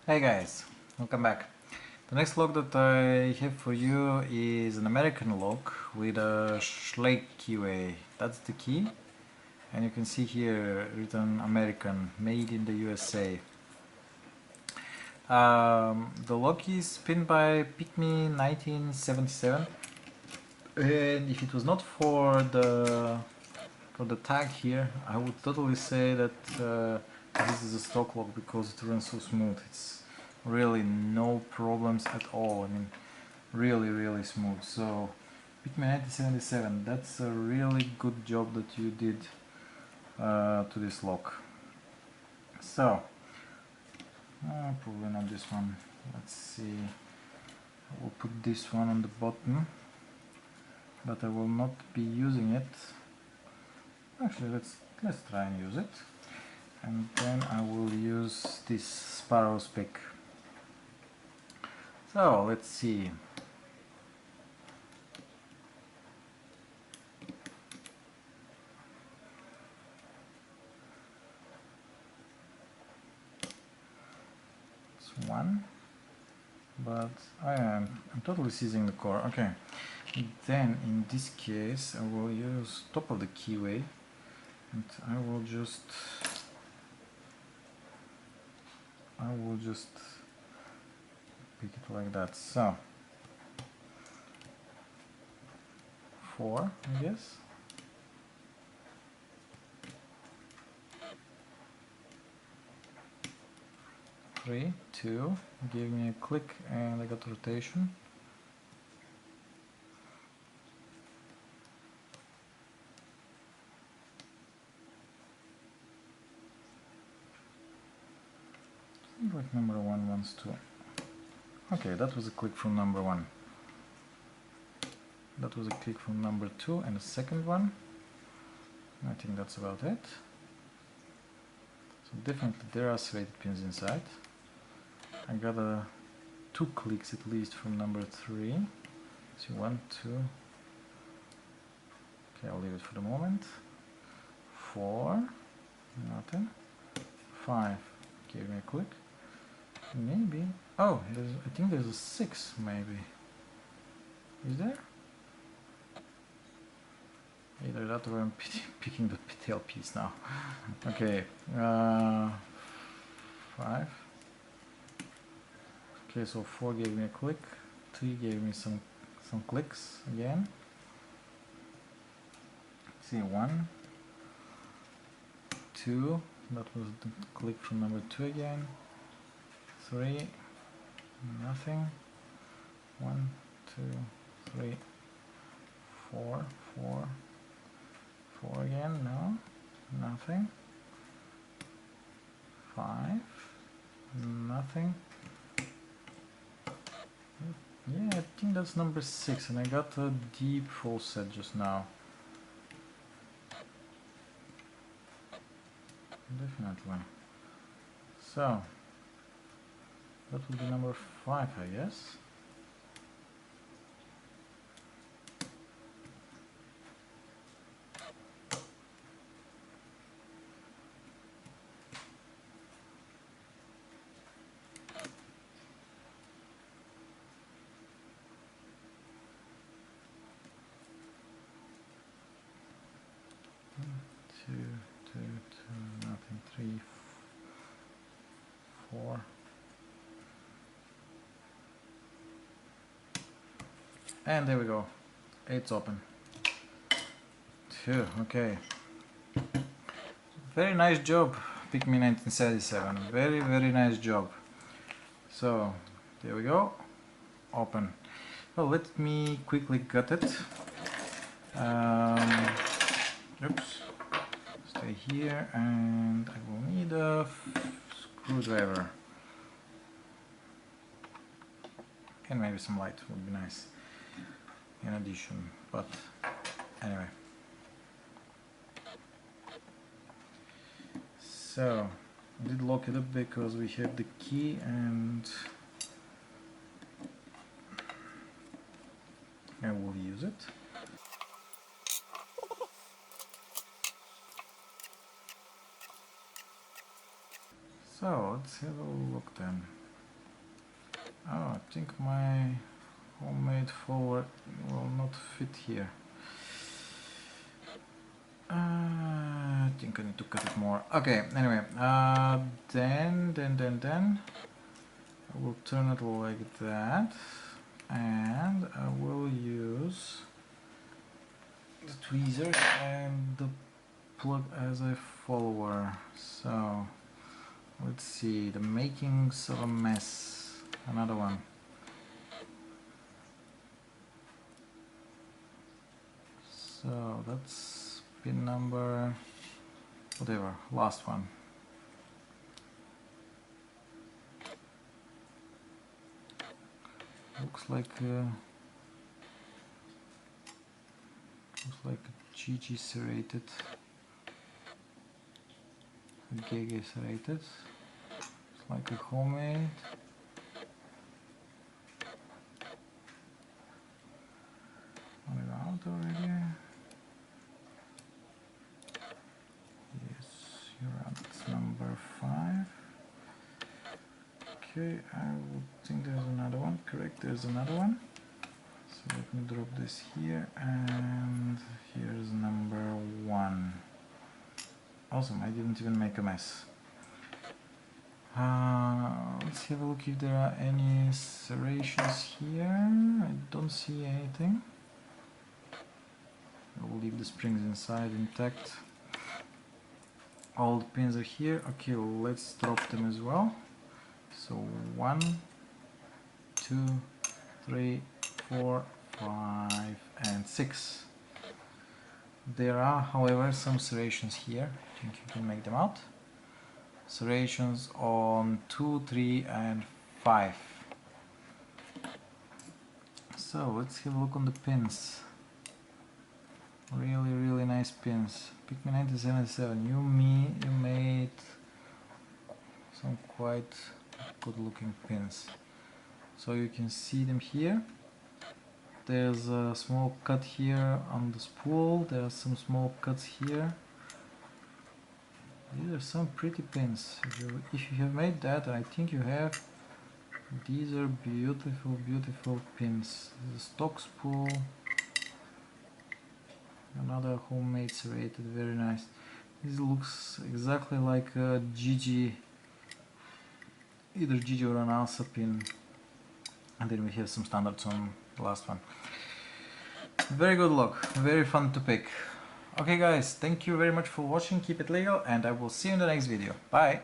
Hey guys, welcome back. The next lock that I have for you is an American lock with a Schlage keyway. That's the key, and you can see here written American, made in the USA. The lock is pinned by Pick 1977, and if it was not for the tag here, I would totally say that this is a stock lock because it runs so smooth. It's really no problems at all. I mean, really smooth. So Pick 1977, that's a really good job that you did to this lock. So probably not this one. Let's see. I will put this one on the bottom, but I will not be using it. Actually, let's try and use it, and then I will use this Sparrow's pick. So let's see. It's one, but I'm totally seizing the core. Okay, then in this case I will use top of the keyway, and I will just pick it like that. So 4, I guess. Three, 2, gave me a click and I got rotation. Like number 1 wants to. Okay, that was a click from number 1. That was a click from number 2 and the second one. I think that's about it. So definitely there are serrated pins inside. I got 2 clicks at least from number 3. See, 1, 2. Okay, I'll leave it for the moment. 4, nothing. 5, gave me a click. Maybe. Oh, I think there's a 6, maybe. Is there? Either that or I'm picking the tail piece now. Okay. 5. Okay, so 4 gave me a click. 3 gave me some clicks again. See, 1, 2. That was the click from number 2 again. 3, nothing. 1, 2, 3, 4, 4, 4 again, no, nothing. 5, nothing. Yeah, I think that's number 6, and I got a deep full set just now. Definitely. So that would be number 5, I guess. Two, nothing. 3, 4. And there we go. It's open. 2, okay. Very nice job, Pick Me 1977. Very nice job. So, there we go. Open. Well, let me quickly gut it. Oops. Stay here, and I will need a screwdriver. And maybe some light would be nice in addition, but anyway. So I did lock it up because we have the key, and I will use it. So let's have a look then. Oh, I think my homemade follower will not fit here. I think I need to cut it more. Okay, anyway, then I will turn it like that, and I will use the tweezers and the plug as a follower. So let's see, the makings of a mess. Another one. So that's pin number, whatever, last one. Looks like GG serrated, GG serrated. It's like a homemade. Got it out already. Yes, you're at number 5. Okay, I would think there's another one. Correct, there's another one. So let me drop this here, and here's number 1. Awesome, I didn't even make a mess. Let's have a look if there are any serrations here. I don't see anything. I will leave the springs inside intact. All the pins are here. Okay, let's drop them as well. So 1, 2, 3, 4, 5, and 6. There are, however, some serrations here. I think you can make them out. Serrations on 2, 3, and 5. So let's have a look on the pins. Really nice pins. Pick Me 1977. You made some quite good looking pins. So you can see them here. There's a small cut here on the spool. There are some small cuts here. These are some pretty pins. If you have made that, I think you have. These are beautiful pins. This is a stock spool. Another homemade serrated, very nice. This looks exactly like a GG, either GG or an Alsa pin. And then we have some standards on the last one. Very good luck, very fun to pick. Okay guys, thank you very much for watching, keep it legal, and I will see you in the next video. Bye!